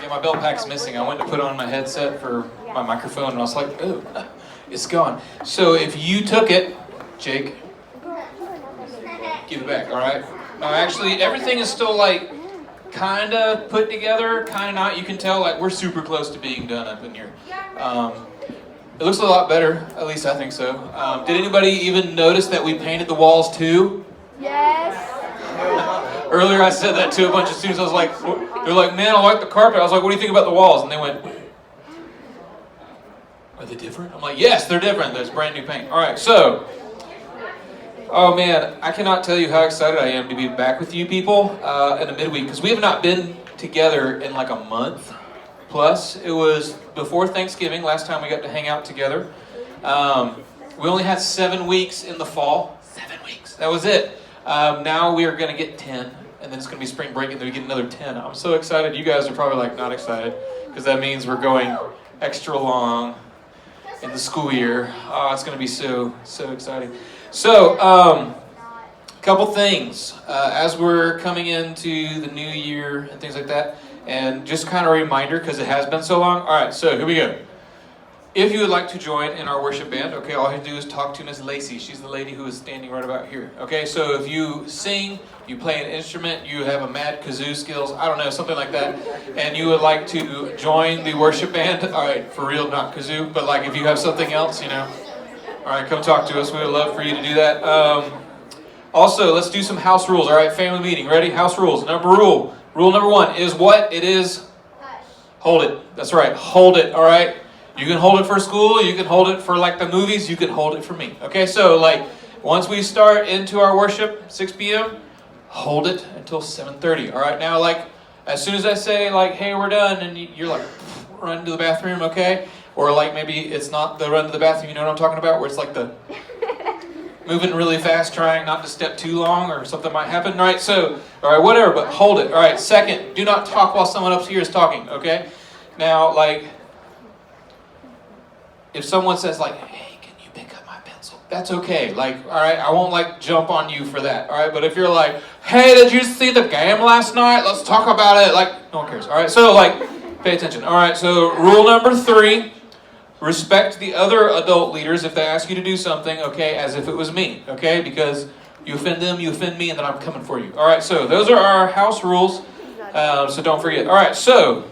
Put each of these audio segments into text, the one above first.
Yeah, my belt pack's missing. I went to put on my headset for my microphone, and I was like, oh, it's gone. So if you took it, Jake, give it back, all right? No, actually, everything is still, like, kind of put together, kind of not. You can tell, like, we're super close to being done up in here. It looks a lot better, at least I think so. Did anybody even notice that we painted the walls, too? Yes. Earlier I said that to a bunch of students. I was like, they're like, man, I like the carpet. I was like, what do you think about the walls? And they went, are they different? I'm like, yes, they're different. There's brand new paint. All right, so, oh man, I cannot tell you how excited I am to be back with you people in the midweek, because we have not been together in like a month plus. It was before Thanksgiving, last time we got to hang out together. We only had 7 weeks in the fall. 7 weeks. That was it. Now we are going to get 10, and then it's going to be spring break, and then we get another 10. I'm so excited. You guys are probably like not excited, because that means we're going extra long in the school year. Oh, it's going to be so exciting. So, couple things as we're coming into the new year and things like that, and just kind of a reminder, because it has been so long. All right, so here we go. If you would like to join in our worship band, okay, all you have to do is talk to Miss Lacey. She's the lady who is standing right about here. Okay, so if you sing, you play an instrument, you have a mad kazoo skills, I don't know, something like that, and you would like to join the worship band, all right, for real, not kazoo, but like if you have something else, you know, all right, come talk to us. We would love for you to do that. Also, let's do some house rules, all right, family meeting. Ready? House rules. Rule number 1 is what? It is? Hold it. That's right, hold it, all right? You can hold it for school, you can hold it for like the movies, you can hold it for me. Okay, so like once we start into our worship, 6 p.m., hold it until 7:30. All right, now like as soon as I say like, hey, we're done, and you're like, run to the bathroom, okay? Or like maybe it's not the run to the bathroom, you know what I'm talking about? Where it's like the moving really fast, trying not to step too long or something might happen. All right, so, all right, whatever, but hold it. All right, second, do not talk while someone up here is talking, okay? Now, like, if someone says like, hey, can you pick up my pencil? That's okay. Like, all right, I won't like jump on you for that. All right, but if you're like, hey, did you see the game last night? Let's talk about it. Like, no one cares. All right, so like, pay attention. All right, so rule number 3, respect the other adult leaders if they ask you to do something, okay, as if it was me, okay? Because you offend them, you offend me, and then I'm coming for you. All right, so those are our house rules, so don't forget. All right, so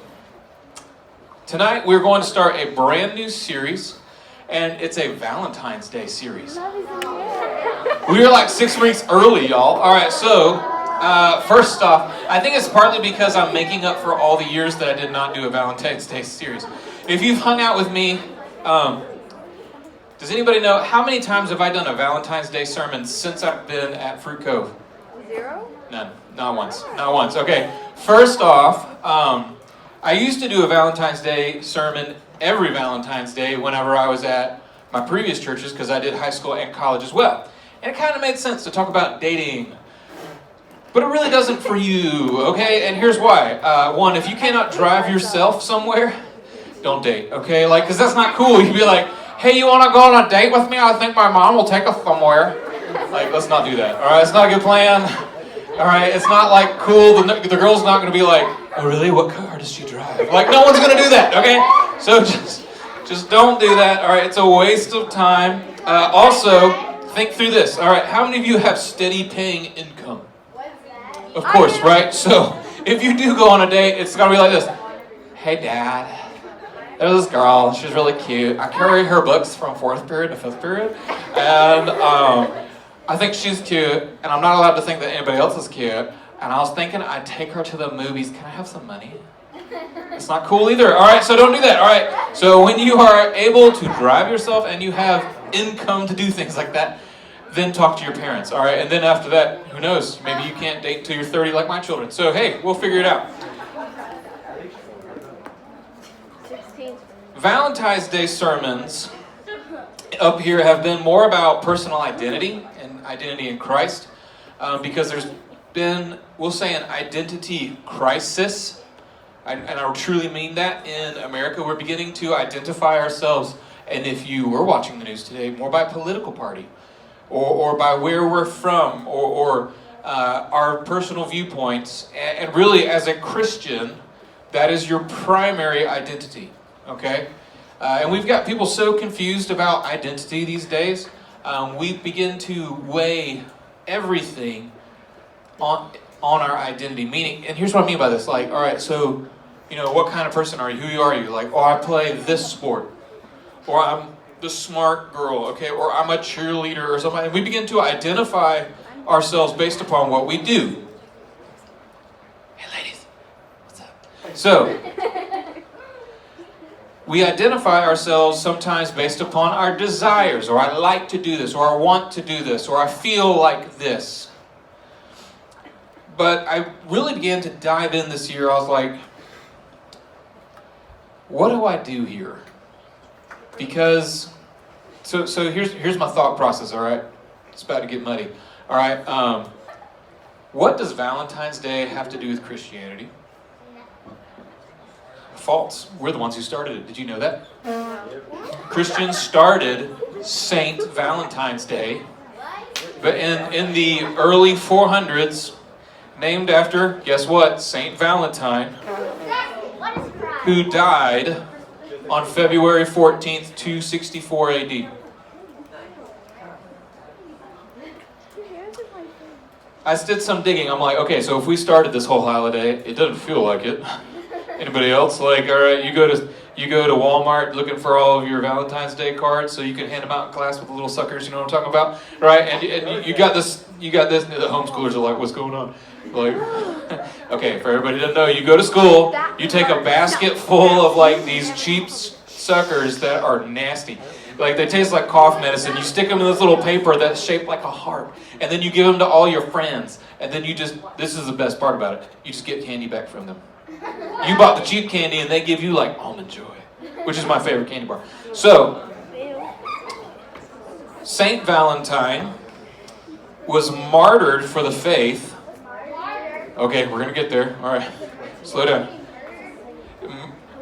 tonight we're going to start a brand new series, and it's a Valentine's Day series. We are like 6 weeks early, y'all. All right, so first off, I think it's partly because I'm making up for all the years that I did not do a Valentine's Day series. If you've hung out with me, does anybody know how many times have I done a Valentine's Day sermon since I've been at Fruit Cove? 0? None. Not once. Not once. Okay. First off, I used to do a Valentine's Day sermon every Valentine's Day whenever I was at my previous churches, because I did high school and college as well. And it kind of made sense to talk about dating. But it really doesn't for you, okay? And here's why. One, if you cannot drive yourself somewhere, don't date, okay? Like, because that's not cool. You'd be like, hey, you want to go on a date with me? I think my mom will take us somewhere. Like, let's not do that, all right? It's not a good plan. All right, it's not like cool. The girl's not going to be like, oh really? What car does she drive? Like, no one's going to do that, okay? So just don't do that. All right, it's a waste of time. Also, think through this. All right, how many of you have steady paying income? Of course, right? So if you do go on a date, it's going to be like this. Hey, Dad. There's this girl. She's really cute. I carry her books from 4th period to 5th period, and I think she's cute, and I'm not allowed to think that anybody else is cute, and I was thinking I'd take her to the movies. Can I have some money? It's not cool either. All right, so don't do that. All right, so when you are able to drive yourself and you have income to do things like that, then talk to your parents. All right, and then after that, who knows? Maybe you can't date till you're 30 like my children. So hey, we'll figure it out. Valentine's Day sermons up here have been more about personal identity and identity in Christ, because there's been, we'll say, an identity crisis, and I truly mean that. In America, we're beginning to identify ourselves, and if you were watching the news today, more by political party, or by where we're from, or our personal viewpoints, and really as a Christian, That is your primary identity, okay? And we've got people so confused about identity these days. We begin to weigh everything on our identity. Meaning, and here's what I mean by this. Like, all right, so, what kind of person are you? Who are you? Like, I play this sport. Or I'm the smart girl, okay? Or I'm a cheerleader or something. And we begin to identify ourselves based upon what we do. Hey, ladies, what's up? So, we identify ourselves sometimes based upon our desires, or I like to do this, or I want to do this, or I feel like this. But I really began to dive in this year. I was like, what do I do here? Because, so here's my thought process, all right? It's about to get muddy. All right, what does Valentine's Day have to do with Christianity? False. We're the ones who started it. Did you know that? Christians started Saint Valentine's Day, but in the early 400s, named after, guess what? Saint Valentine, who died on February 14th, 264 AD. I did some digging. I'm like, okay, so if we started this whole holiday, it doesn't feel like it. Anybody else? Like, all right, you go to Walmart looking for all of your Valentine's Day cards so you can hand them out in class with the little suckers. You know what I'm talking about, right? And you got this. And the homeschoolers are like, what's going on? Like, okay, for everybody to know, you go to school, you take a basket full of like these cheap suckers that are nasty. Like, they taste like cough medicine. You stick them in this little paper that's shaped like a heart, and then you give them to all your friends. And then this is the best part about it, you just get candy back from them. You bought the cheap candy, and they give you like Almond Joy, which is my favorite candy bar. So, Saint Valentine was martyred for the faith. Okay, we're going to get there. All right, slow down.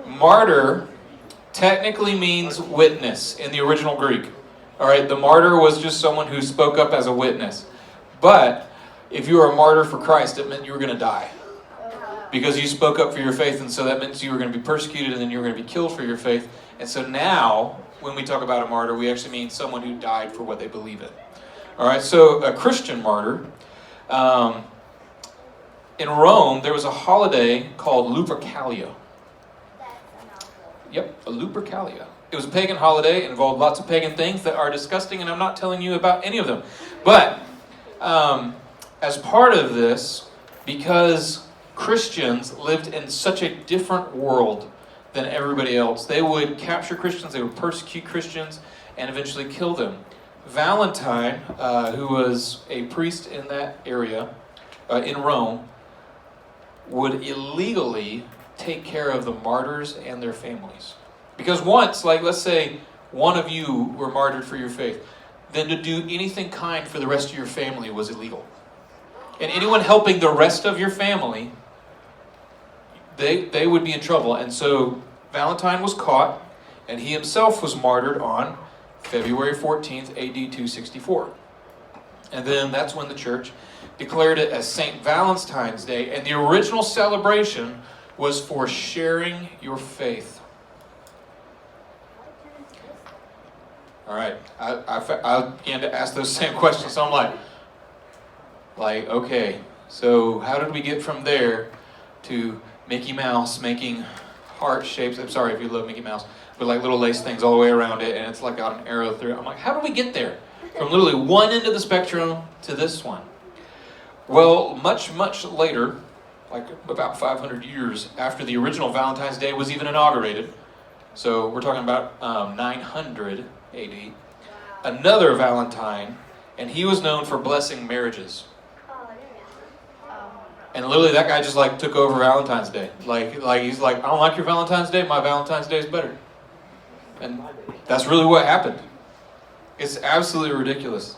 Martyr technically means witness in the original Greek. All right, the martyr was just someone who spoke up as a witness. But if you were a martyr for Christ, it meant you were going to die. Because you spoke up for your faith, and so that meant you were going to be persecuted, and then you were going to be killed for your faith. And so now, when we talk about a martyr, we actually mean someone who died for what they believe in. All right, so a Christian martyr. In Rome, there was a holiday called Lupercalia. Yep, a Lupercalia. It was a pagan holiday. It involved lots of pagan things that are disgusting, and I'm not telling you about any of them. But as part of this, because Christians lived in such a different world than everybody else, they would capture Christians, they would persecute Christians, and eventually kill them. Valentine, who was a priest in that area, in Rome, would illegally take care of the martyrs and their families. Because once, like, let's say one of you were martyred for your faith, then to do anything kind for the rest of your family was illegal. And anyone helping the rest of your family, they would be in trouble. And so Valentine was caught, and he himself was martyred on February 14th, AD 264. And then that's when the church declared it as St. Valentine's Day. And the original celebration was for sharing your faith. All right, I began to ask those same questions. So I'm like, okay, so how did we get from there to Mickey Mouse making heart shapes? I'm sorry if you love Mickey Mouse, but like little lace things all the way around it, and it's like got an arrow through it. I'm like, how did we get there? From literally one end of the spectrum to this one. Well, much, much later, like about 500 years after the original Valentine's Day was even inaugurated, so we're talking about 900 AD, another Valentine, and he was known for blessing marriages. And literally that guy just like took over Valentine's Day. Like he's like, I don't like your Valentine's Day, my Valentine's Day is better. And that's really what happened. It's absolutely ridiculous.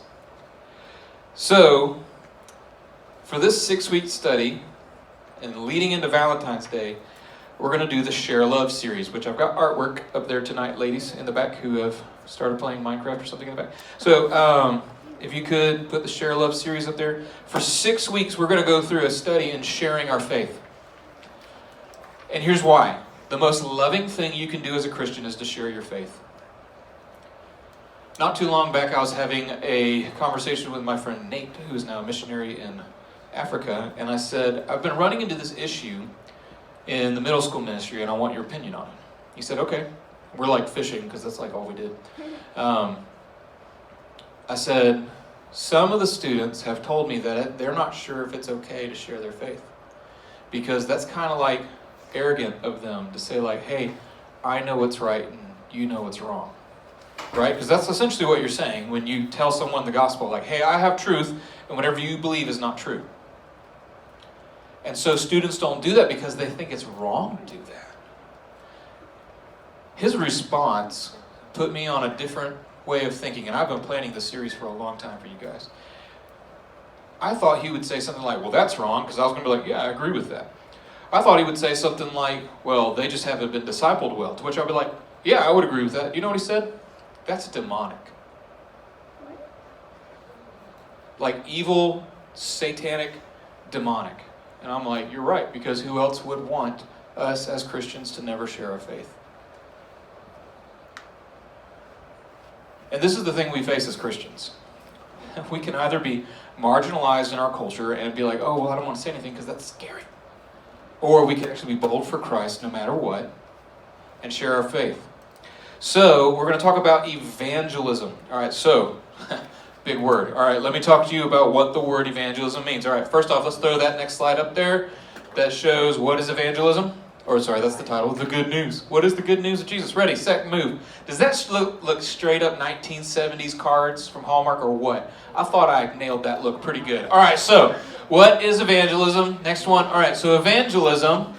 So, for this 6-week study, and leading into Valentine's Day, we're going to do the Share Love series, which I've got artwork up there tonight, ladies in the back who have started playing Minecraft or something in the back. So, if you could put the Share Love series up there. For 6 weeks, we're going to go through a study in sharing our faith. And here's why. The most loving thing you can do as a Christian is to share your faith. Not too long back, I was having a conversation with my friend Nate, who is now a missionary in Africa, and I said, I've been running into this issue in the middle school ministry, and I want your opinion on it. He said, okay. We're like fishing, because that's like all we did. I said, some of the students have told me that they're not sure if it's okay to share their faith, because that's kind of like arrogant of them to say like, hey, I know what's right and you know what's wrong. Right? Because that's essentially what you're saying when you tell someone the gospel, like, hey, I have truth, and whatever you believe is not true. And so students don't do that because they think it's wrong to do that. His response put me on a different way of thinking, and I've been planning this series for a long time for you guys. I thought he would say something like, well, that's wrong, because I was going to be like, yeah, I agree with that. I thought he would say something like, well, they just haven't been discipled well, to which I'd be like, yeah, I would agree with that. You know what he said? That's demonic. Like evil, satanic, demonic. And I'm like, you're right, because who else would want us as Christians to never share our faith? And this is the thing we face as Christians. We can either be marginalized in our culture and be like, oh, well, I don't want to say anything because that's scary. Or we can actually be bold for Christ no matter what and share our faith. So, we're going to talk about evangelism. All right, so, big word. All right, let me talk to you about what the word evangelism means. All right, first off, let's throw that next slide up there that shows what is evangelism. Or, sorry, that's the title, the good news. What is the good news of Jesus? Ready, set, move. Does that look straight up 1970s cards from Hallmark or what? I thought I nailed that look pretty good. All right, so, what is evangelism? Next one. All right, so evangelism...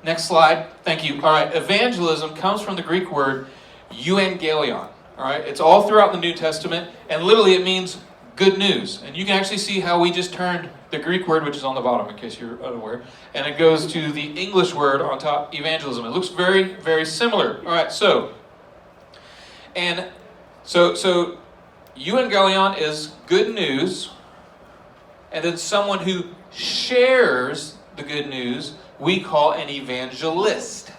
Next slide. Thank you. All right. Evangelism comes from the Greek word euangelion. All right. It's all throughout the New Testament, and literally it means good news. And you can actually see how we just turned the Greek word, which is on the bottom in case you're unaware, and it goes to the English word on top, evangelism. It looks very, very similar. All right. So euangelion is good news, and then someone who shares the good news we call an evangelist.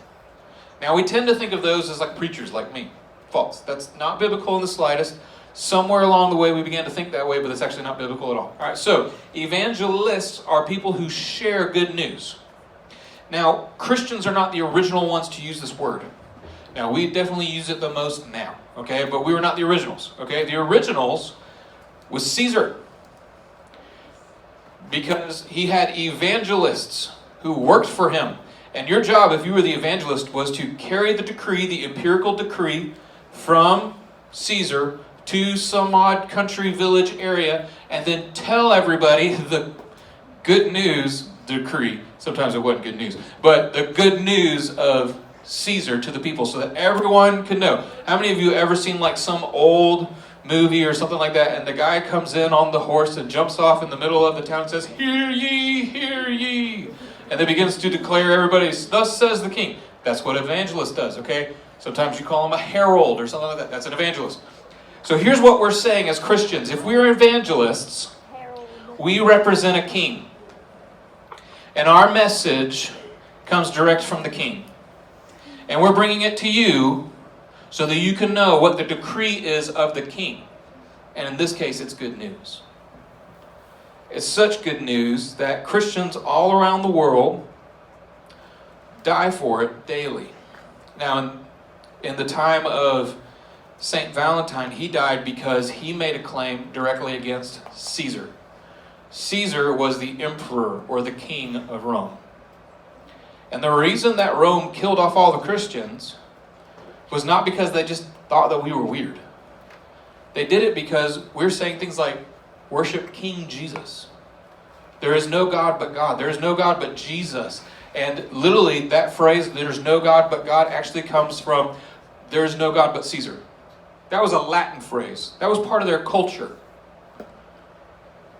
Now, we tend to think of those as like preachers like me. False. That's not biblical in the slightest. Somewhere along the way, we began to think that way, but it's actually not biblical at all. All right, so evangelists are people who share good news. Now, Christians are not the original ones to use this word. Now, we definitely use it the most now, okay? But we were not the originals, okay? The originals was Caesar, because he had evangelists who worked for him. And your job, if you were the evangelist, was to carry the decree, the imperial decree, from Caesar to some odd country, village area, and then tell everybody the good news decree. Sometimes it wasn't good news, but the good news of Caesar to the people so that everyone could know. How many of you ever seen like some old movie or something like that, and the guy comes in on the horse and jumps off in the middle of the town and says, "Hear ye, hear ye," and then begins to declare everybody, "Thus says the king." That's what an evangelist does, okay? Sometimes you call him a herald or something like that. That's an evangelist. So here's what we're saying as Christians. If we're evangelists, we represent a king. And our message comes direct from the king. And we're bringing it to you so that you can know what the decree is of the king. And in this case, it's good news. It's such good news that Christians all around the world die for it daily. Now, in the time of St. Valentine, he died because he made a claim directly against Caesar. Caesar was the emperor or the king of Rome. And the reason that Rome killed off all the Christians was not because they just thought that we were weird. They did it because we're saying things like, worship King Jesus. There is no God but God. There is no God but Jesus. And literally that phrase, there's no God but God, actually comes from, there is no God but Caesar. That was a Latin phrase. That was part of their culture.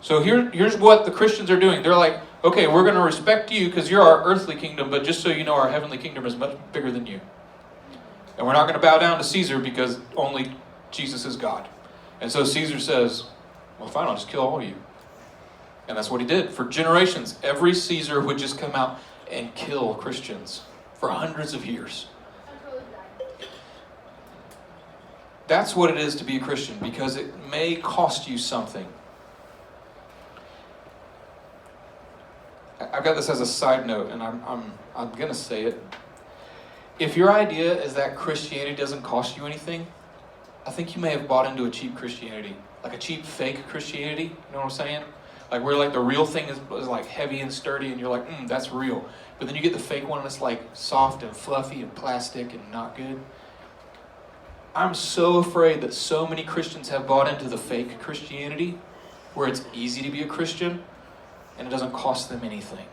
So here's what the Christians are doing. They're like, okay, we're going to respect you because you're our earthly kingdom, but just so you know, our heavenly kingdom is much bigger than you. And we're not going to bow down to Caesar because only Jesus is God. And so Caesar says, well, fine, I'll just kill all of you. And that's what he did. For generations, every Caesar would just come out and kill Christians for hundreds of years. That's what it is to be a Christian, because it may cost you something. I've got this as a side note, and I'm going to say it. If your idea is that Christianity doesn't cost you anything, I think you may have bought into a cheap Christianity, like a cheap fake Christianity. You know what I'm saying? Like where like the real thing is like heavy and sturdy, and you're like, that's real. But then you get the fake one, and it's like soft and fluffy and plastic and not good. I'm so afraid that so many Christians have bought into the fake Christianity, where it's easy to be a Christian, and it doesn't cost them anything.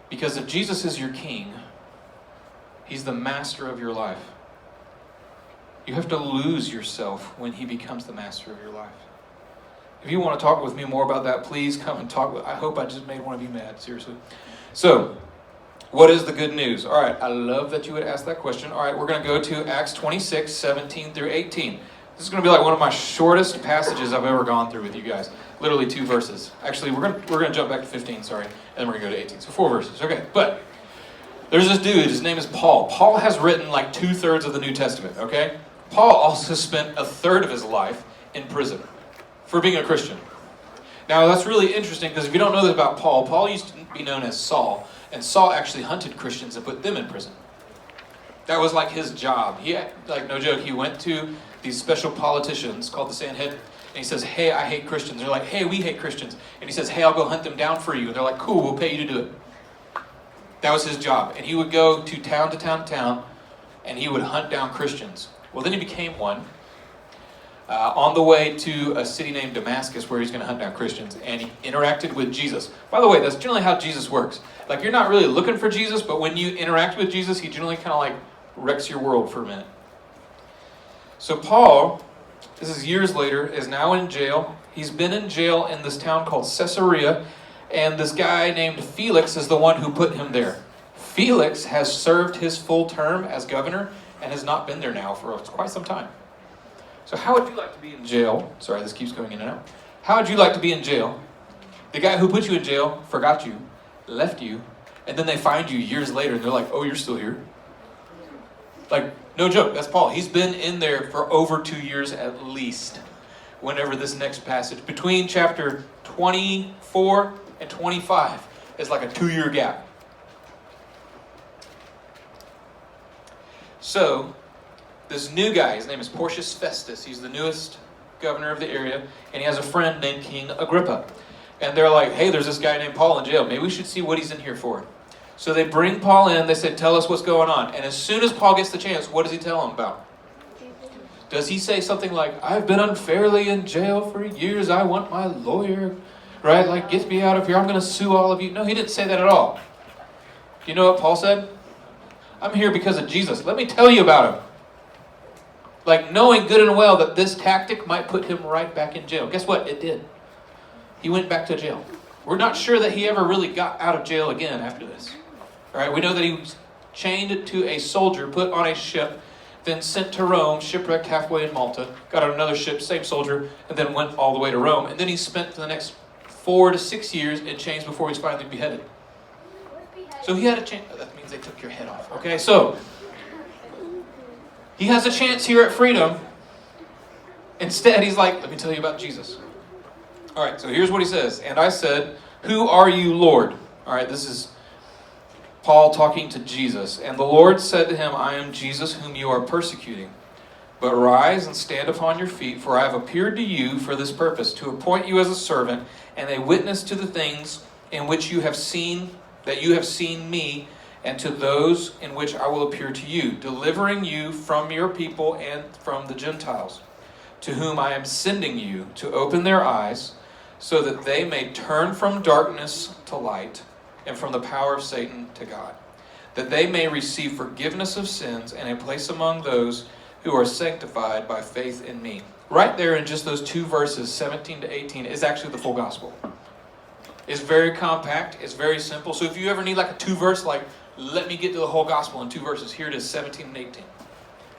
Because if Jesus is your king, he's the master of your life. You have to lose yourself when he becomes the master of your life. If you want to talk with me more about that, please come and talk. I hope I just made one of you mad, seriously. So, what is the good news? All right, I love that you would ask that question. All right, we're going to go to Acts 26, 17 through 18. This is going to be like one of my shortest passages I've ever gone through with you guys. Literally 2 verses. Actually, we're going to jump back to 15, sorry, and then we're going to go to 18. So 4 verses, okay. But there's this dude, his name is Paul. Paul has written like 2/3 of the New Testament, okay? Paul also spent 1/3 of his life in prison for being a Christian. Now, that's really interesting, because if you don't know this about Paul, Paul used to be known as Saul, and Saul actually hunted Christians and put them in prison. That was like his job. He had, like, no joke, he went to these special politicians called the Sanhedrin, and he says, hey, I hate Christians. They're like, hey, we hate Christians. And he says, hey, I'll go hunt them down for you. And they're like, cool, we'll pay you to do it. That was his job. And he would go to town to town to town, and he would hunt down Christians. Well, then he became one on the way to a city named Damascus, where he's going to hunt down Christians, and he interacted with Jesus. By the way, that's generally how Jesus works. Like, you're not really looking for Jesus, but when you interact with Jesus, he generally kind of like wrecks your world for a minute. So Paul, this is years later, is now in jail. He's been in jail in this town called Caesarea, and this guy named Felix is the one who put him there. Felix has served his full term as governor and has not been there now for quite some time. So how would you like to be in jail? Sorry, this keeps going in and out. How would you like to be in jail? The guy who put you in jail forgot you, left you, and then they find you years later and they're like, oh, you're still here? Like, no joke, that's Paul. He's been in there for over 2 years at least, whenever this next passage, between chapter 24 and 25, is like a 2-year gap. So, this new guy, his name is Porcius Festus, he's the newest governor of the area, and he has a friend named King Agrippa. And they're like, hey, there's this guy named Paul in jail. Maybe we should see what he's in here for. So they bring Paul in. They said, tell us what's going on. And as soon as Paul gets the chance, what does he tell him about? Does he say something like, I've been unfairly in jail for years. I want my lawyer, right? Like, get me out of here. I'm going to sue all of you. No, he didn't say that at all. You know what Paul said? I'm here because of Jesus. Let me tell you about him. Like, knowing good and well that this tactic might put him right back in jail. Guess what? It did. He went back to jail. We're not sure that he ever really got out of jail again after this. All right, we know that he was chained to a soldier, put on a ship, then sent to Rome, shipwrecked halfway in Malta, got on another ship, same soldier, and then went all the way to Rome. And then he spent the next 4 to 6 years in chains before he's finally beheaded. So he had a chance. That means they took your head off. Okay, so he has a chance here at freedom. Instead, he's like, let me tell you about Jesus. All right, so here's what he says. And I said, who are you, Lord? All right, this is Paul talking to Jesus. And the Lord said to him, I am Jesus whom you are persecuting. But rise and stand upon your feet, for I have appeared to you for this purpose, to appoint you as a servant and a witness to the things in which you have seen me, and to those in which I will appear to you, delivering you from your people and from the Gentiles, to whom I am sending you, to open their eyes, so that they may turn from darkness to light, and from the power of Satan to God, that they may receive forgiveness of sins and a place among those who are sanctified by faith in me. Right there in just those 2 verses, 17 to 18, is actually the full gospel. It's very compact, it's very simple. So if you ever need like a 2-verse, like, let me get to the whole gospel in 2 verses, here it is, 17 and 18.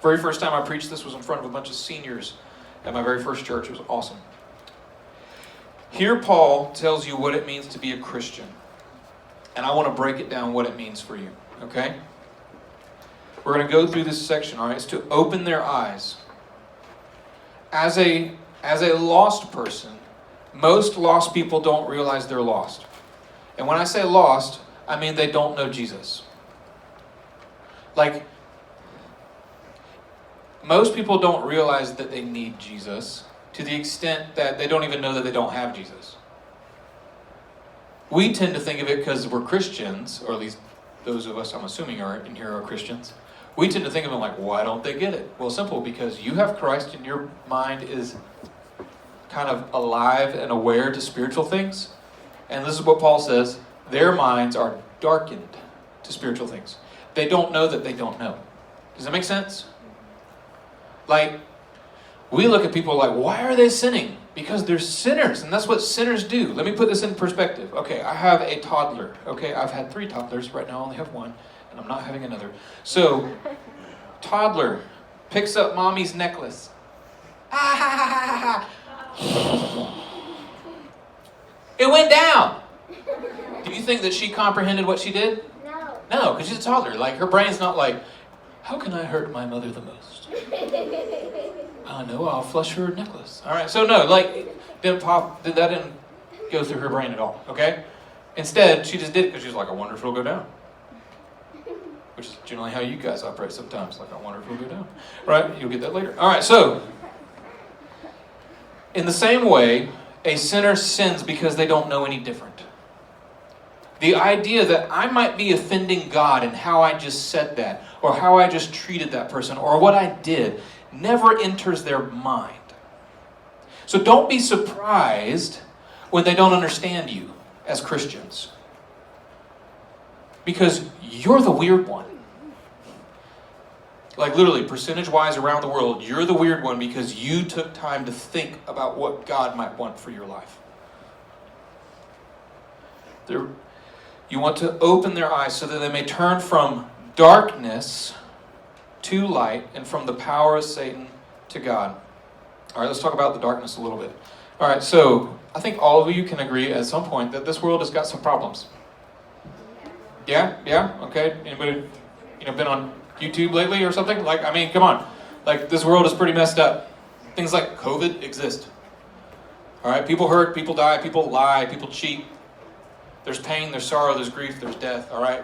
Very first time I preached this was in front of a bunch of seniors at my very first church. It was awesome. Here Paul tells you what it means to be a Christian. And I want to break it down what it means for you, okay? We're going to go through this section, all right? It's to open their eyes. As a lost person, most lost people don't realize they're lost. And when I say lost, I mean they don't know Jesus. Like, most people don't realize that they need Jesus to the extent that they don't even know that they don't have Jesus. We tend to think of it because we're Christians, or at least those of us I'm assuming are in here are Christians. We tend to think of it like, why don't they get it? Well, simple, because you have Christ and your mind is kind of alive and aware to spiritual things. And this is what Paul says, their minds are darkened to spiritual things. They don't know that they don't know. Does that make sense? Like, we look at people like, why are they sinning? Because they're sinners, and that's what sinners do. Let me put this in perspective. Okay, I have a toddler. Okay, I've had 3 toddlers. Right now I only have 1, and I'm not having another. So, toddler picks up mommy's necklace. It went down. Do you think that she comprehended what she did? No. No, because she's a toddler. Like, her brain's not like, how can I hurt my mother the most? Oh no, I'll flush her necklace. All right, so no, like, that didn't go through her brain at all, okay? Instead, she just did it because she was like, I wonder if it'll go down. Which is generally how you guys operate sometimes. Like, I wonder if it'll go down. Right? You'll get that later. All right, so, in the same way, a sinner sins because they don't know any different. The idea that I might be offending God in how I just said that, or how I just treated that person, or what I did, never enters their mind. So don't be surprised when they don't understand you as Christians. Because you're the weird one. Like literally, percentage-wise around the world, you're the weird one because you took time to think about what God might want for your life. You want to open their eyes so that they may turn from darkness to light and from the power of Satan to God. All right, let's talk about the darkness a little bit. All right, so I think all of you can agree at some point that this world has got some problems. Yeah? Okay. Anybody, been on YouTube lately or something? Like, I mean, come on. Like, this world is pretty messed up. Things like COVID exist. All right, people hurt, people die, people lie, people cheat. There's pain, there's sorrow, there's grief, there's death. All right,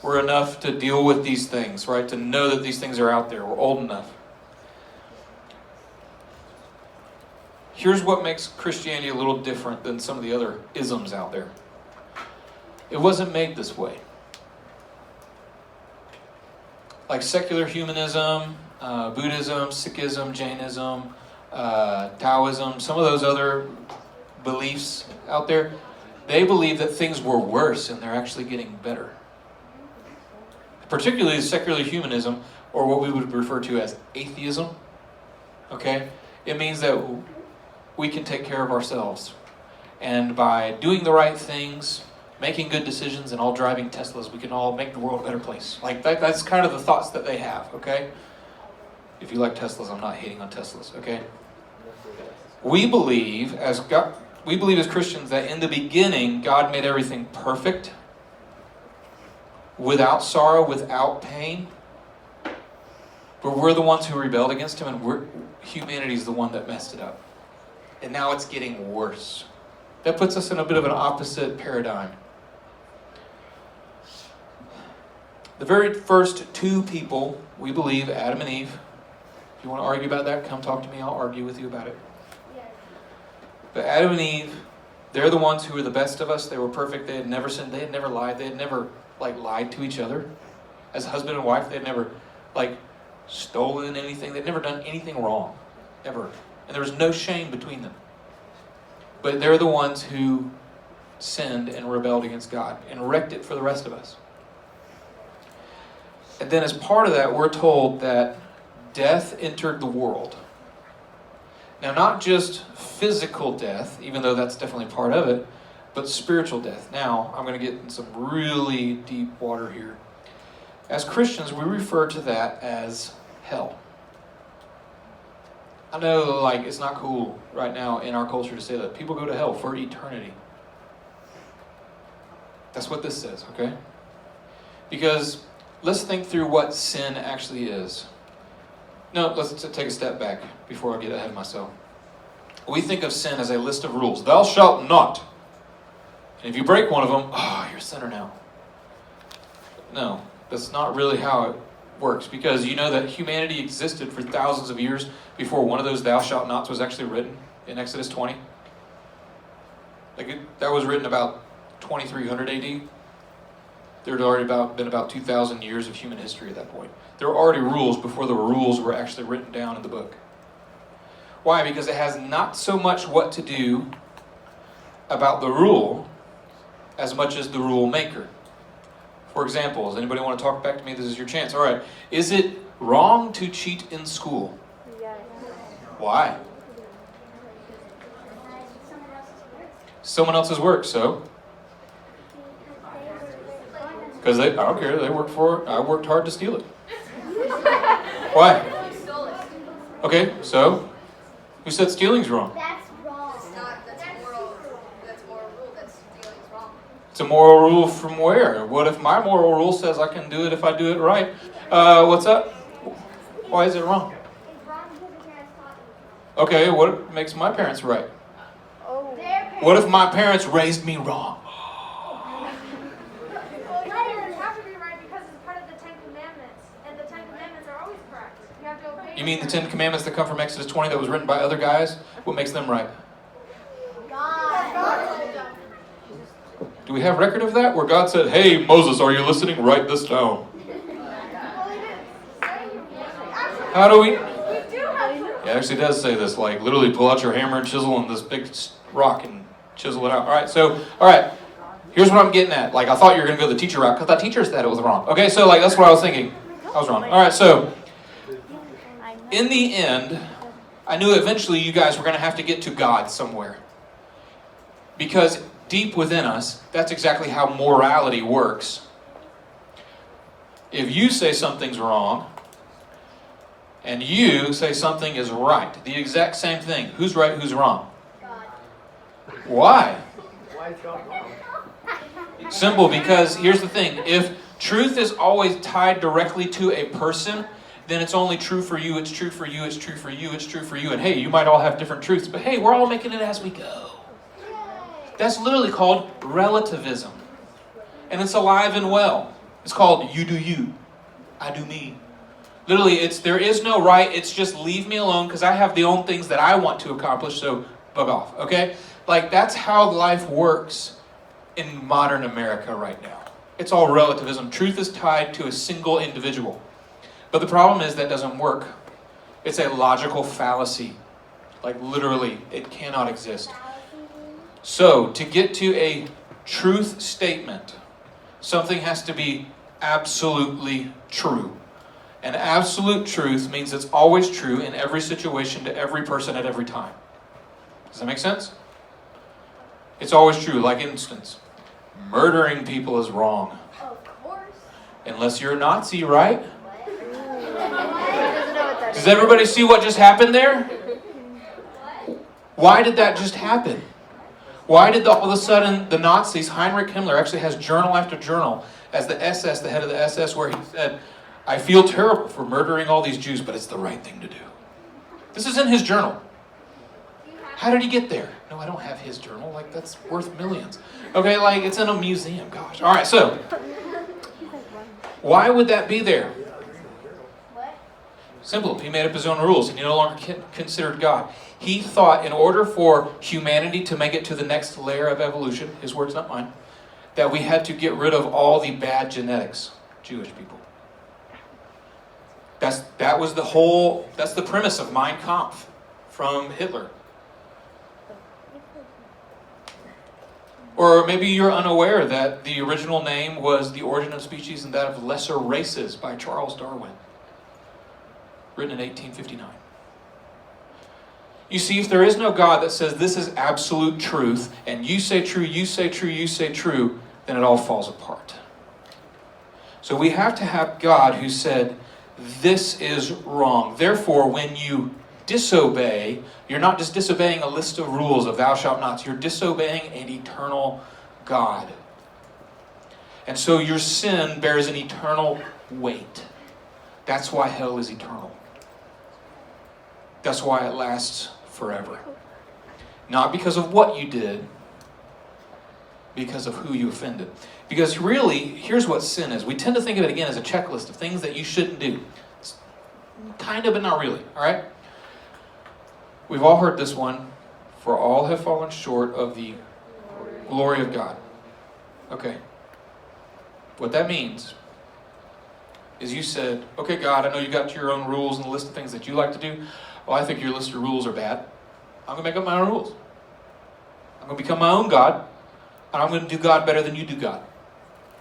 we're enough to deal with these things, right? To know that these things are out there. We're old enough. Here's what makes Christianity a little different than some of the other isms out there. It wasn't made this way. Like secular humanism, Buddhism, Sikhism, Jainism, Taoism, some of those other beliefs out there, they believe that things were worse and they're actually getting better. Particularly secular humanism, or what we would refer to as atheism. Okay? It means that we can take care of ourselves. And by doing the right things, making good decisions, and all driving Teslas, we can all make the world a better place. Like, that's kind of the thoughts that they have, okay? If you like Teslas, I'm not hating on Teslas, okay? We believe as Christians that in the beginning, God made everything perfect, without sorrow, without pain. But we're the ones who rebelled against Him, and humanity's the one that messed it up. And now it's getting worse. That puts us in a bit of an opposite paradigm. The very first 2 people, we believe, Adam and Eve. If you want to argue about that, come talk to me. I'll argue with you about it. But Adam and Eve, they're the ones who were the best of us. They were perfect. They had never sinned. They had never lied. They had never lied to each other. As husband and wife, they had never stolen anything. They'd never done anything wrong, ever. And there was no shame between them. But they're the ones who sinned and rebelled against God and wrecked it for the rest of us. And then as part of that, we're told that death entered the world. Now, not just physical death, even though that's definitely part of it, but spiritual death. Now, I'm going to get in some really deep water here. As Christians, we refer to that as hell. I know, it's not cool right now in our culture to say that people go to hell for eternity. That's what this says, okay? Because let's think through what sin actually is. No, let's take a step back before I get ahead of myself. We think of sin as a list of rules. Thou shalt not. And if you break one of them, you're a sinner now. No, that's not really how it works, because you know that humanity existed for thousands of years before one of those thou shalt nots was actually written in Exodus 20. That was written about 2300 AD. There had already been about 2,000 years of human history at that point. There were already rules before the rules were actually written down in the book. Why? Because it has not so much what to do about the rule as much as the rule maker. For example, does anybody want to talk back to me? This is your chance. All right. Is it wrong to cheat in school? Yes. Why? Someone else's work, so? Because I don't care, I worked hard to steal it. Why? Okay, so? Who said stealing's wrong? That's wrong. That's a moral rule that stealing's wrong. It's a moral rule from where? What if my moral rule says I can do it if I do it right? What's up? Why is it wrong? It's wrong because the parents taught me. Okay, what makes my parents right? Oh. Their parents. What if my parents raised me wrong? Well, your parents have to be right because it's part of the Ten Commandments, and the Ten Commandments are always correct. You have to obey. You mean the Ten Commandments that come from Exodus 20 that was written by other guys? What makes them right? God. Do we have record of that? Where God said, hey, Moses, are you listening? Write this down. How do we... We do have to. It actually does say this, like literally pull out your hammer and chisel on this big rock and chisel it out. All right, here's what I'm getting at. Like, I thought you were going to go the teacher route because the teacher said it was wrong. Okay, so like that's what I was thinking. I was wrong. All right, so in the end, I knew eventually you guys were going to have to get to God somewhere. Because deep within us, that's exactly how morality works. If you say something's wrong, and you say something is right, the exact same thing, who's right, who's wrong? Why? Simple, because here's the thing. If truth is always tied directly to a person, then it's only true for you, it's true for you, it's true for you, it's true for you. And hey, you might all have different truths, but hey, we're all making it as we go. That's literally called relativism. And it's alive and well. It's called you do you, I do me. Literally, there is no right, it's just leave me alone because I have the own things that I want to accomplish, so bug off, okay? Like, that's how life works in modern America right now. It's all relativism. Truth is tied to a single individual. But the problem is that doesn't work. It's a logical fallacy. Like, literally, it cannot exist. So, to get to a truth statement, something has to be absolutely true. And absolute truth means it's always true in every situation to every person at every time. Does that make sense? It's always true. Like, instance, murdering people is wrong. Of course. Unless you're a Nazi, right? Doesn't know what that Does everybody see what just happened there? Why did that just happen? Why did all of a sudden the Nazis, Heinrich Himmler actually has journal after journal as the SS, the head of the SS, where he said, I feel terrible for murdering all these Jews, but it's the right thing to do. This is in his journal. How did he get there? No, I don't have his journal. Like, that's worth millions. Okay, like, it's in a museum. Gosh. All right, so, why would that be there? Simple. He made up his own rules, and he no longer considered God. He thought in order for humanity to make it to the next layer of evolution, his words, not mine, that we had to get rid of all the bad genetics. Jewish people. That's the premise of Mein Kampf from Hitler. Or maybe you're unaware that the original name was The Origin of Species and That of Lesser Races by Charles Darwin, written in 1859. You see, if there is no God that says this is absolute truth, and you say true, you say true, you say true, then it all falls apart. So we have to have God who said, this is wrong. Therefore, when you disobey, you're not just disobeying a list of rules of thou shalt nots. You're disobeying an eternal God. And so your sin bears an eternal weight. That's why hell is eternal. That's why it lasts forever. Not because of what you did, because of who you offended. Because really, here's what sin is. We tend to think of it again as a checklist of things that you shouldn't do. It's kind of, but not really, all right? We've all heard this one. For all have fallen short of the glory of God. Okay. What that means is you said, okay, God, I know you got your own rules and a list of things that you like to do. Well, I think your list of rules are bad. I'm going to make up my own rules. I'm going to become my own God, and I'm going to do God better than you do God.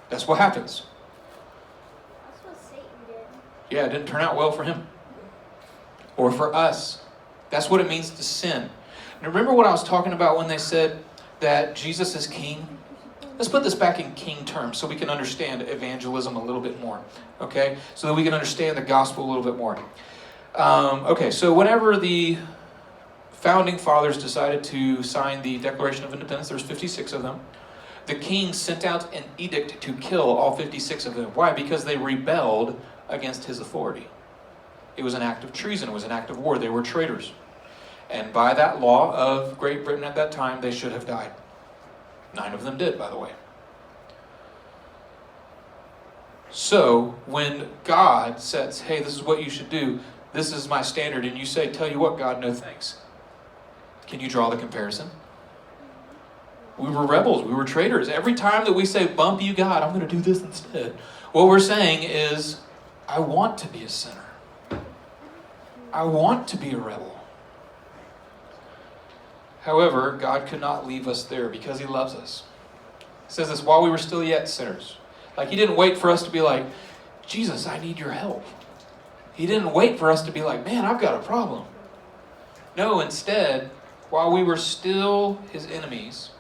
That's what happens. That's what Satan did. Yeah, it didn't turn out well for him. Or for us. That's what it means to sin. And remember what I was talking about when they said that Jesus is king? Let's put this back in king terms so we can understand evangelism a little bit more. Okay? So that we can understand the gospel a little bit more. Okay, so whenever the founding fathers decided to sign the Declaration of Independence, there's 56 of them. The king sent out an edict to kill all 56 of them. Why? Because they rebelled against his authority. It was an act of treason. It was an act of war. They were traitors. And by that law of Great Britain at that time, they should have died. 9 of them did, by the way. So, when God says, hey, this is what you should do, this is my standard, and you say, tell you what, God, no thanks. Can you draw the comparison? We were rebels. We were traitors. Every time that we say, bump you, God, I'm going to do this instead, what we're saying is, I want to be a sinner. I want to be a rebel. However, God could not leave us there because he loves us. It says this, while we were still yet sinners. Like, he didn't wait for us to be like, Jesus, I need your help. He didn't wait for us to be like, man, I've got a problem. No, instead, while we were still his enemies,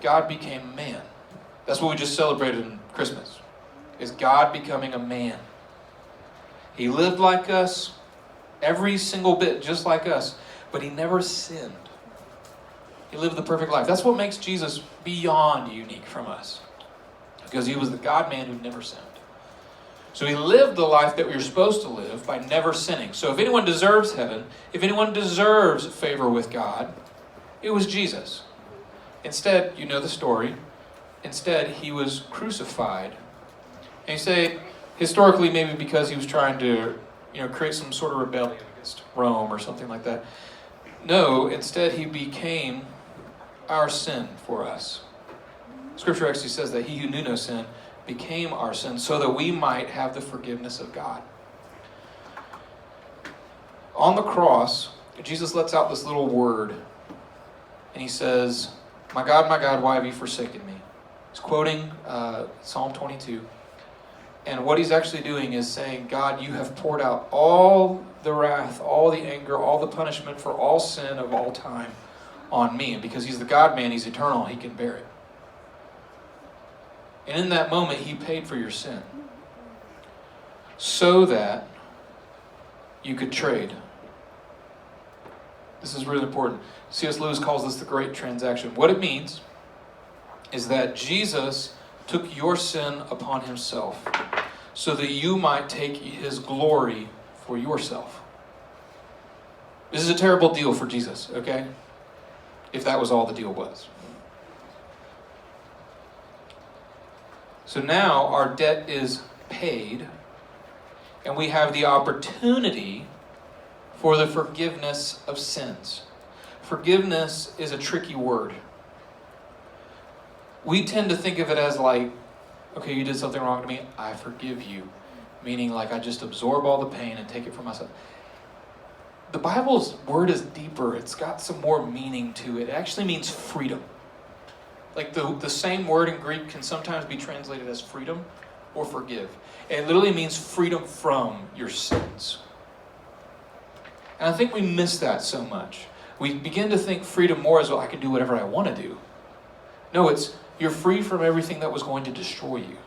God became man. That's what we just celebrated in Christmas, is God becoming a man. He lived like us, every single bit just like us, but he never sinned. He lived the perfect life. That's what makes Jesus beyond unique from us, because he was the God-man who never sinned. So he lived the life that we were supposed to live by never sinning. So if anyone deserves heaven, if anyone deserves favor with God, it was Jesus. Instead, you know the story, instead he was crucified. And you say, historically, maybe because he was trying to, create some sort of rebellion against Rome or something like that. No, instead he became our sin for us. Scripture actually says that he who knew no sin became our sin so that we might have the forgiveness of God. On the cross, Jesus lets out this little word, and he says, my God, why have you forsaken me? He's quoting Psalm 22. And what he's actually doing is saying, God, you have poured out all the wrath, all the anger, all the punishment for all sin of all time on me. And because he's the God-man, he's eternal, he can bear it. And in that moment, he paid for your sin so that you could trade. This is really important. C.S. Lewis calls this the great transaction. What it means is that Jesus took your sin upon himself so that you might take his glory for yourself. This is a terrible deal for Jesus, okay? If that was all the deal was. So now our debt is paid, and we have the opportunity for the forgiveness of sins. Forgiveness is a tricky word. We tend to think of it as like, okay, you did something wrong to me, I forgive you. Meaning like I just absorb all the pain and take it for myself. The Bible's word is deeper. It's got some more meaning to it. It actually means freedom. Like the same word in Greek can sometimes be translated as freedom or forgive. It literally means freedom from your sins. And I think we miss that so much. We begin to think freedom more as, well, I can do whatever I want to do. No, it's you're free from everything that was going to destroy you.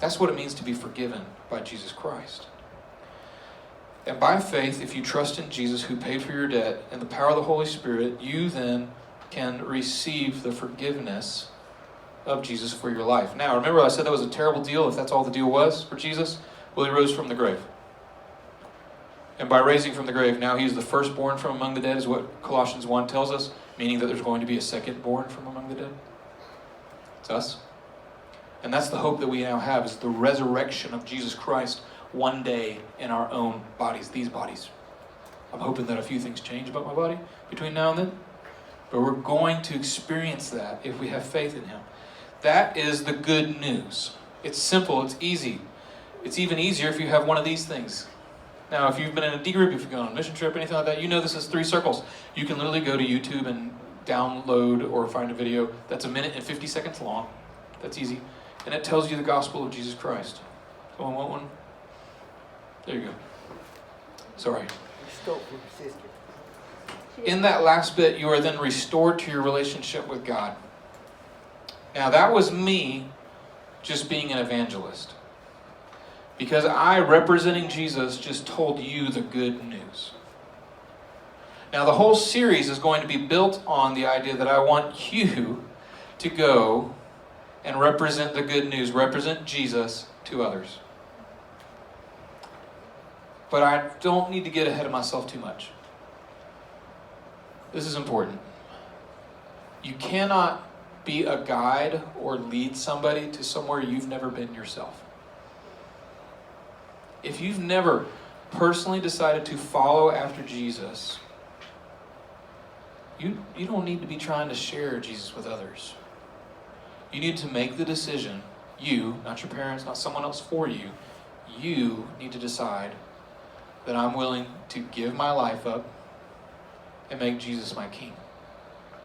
That's what it means to be forgiven by Jesus Christ. And by faith, if you trust in Jesus who paid for your debt and the power of the Holy Spirit, you then can receive the forgiveness of Jesus for your life. Now, remember I said that was a terrible deal if that's all the deal was for Jesus? Well, he rose from the grave. And by raising from the grave, now he is the firstborn from among the dead, is what Colossians 1 tells us, meaning that there's going to be a secondborn from among the dead. It's us. And that's the hope that we now have, is the resurrection of Jesus Christ one day in our own bodies, these bodies. I'm hoping that a few things change about my body between now and then. But we're going to experience that if we have faith in him. That is the good news. It's simple, it's easy. It's even easier if you have one of these things. Now, if you've been in a D group, if you've gone on a mission trip, anything like that, you know this is 3 circles. You can literally go to YouTube and download or find a video that's 1 minute and 50 seconds long. That's easy. And it tells you the gospel of Jesus Christ. Someone want one? There you go. Sorry. In that last bit, you are then restored to your relationship with God. Now, that was me just being an evangelist. Because I, representing Jesus, just told you the good news. Now, the whole series is going to be built on the idea that I want you to go and represent the good news, represent Jesus to others. But I don't need to get ahead of myself too much. This is important. You cannot be a guide or lead somebody to somewhere you've never been yourself. If you've never personally decided to follow after Jesus, you don't need to be trying to share Jesus with others. You need to make the decision, you, not your parents, not someone else for you, you need to decide that I'm willing to give my life up and make Jesus my king.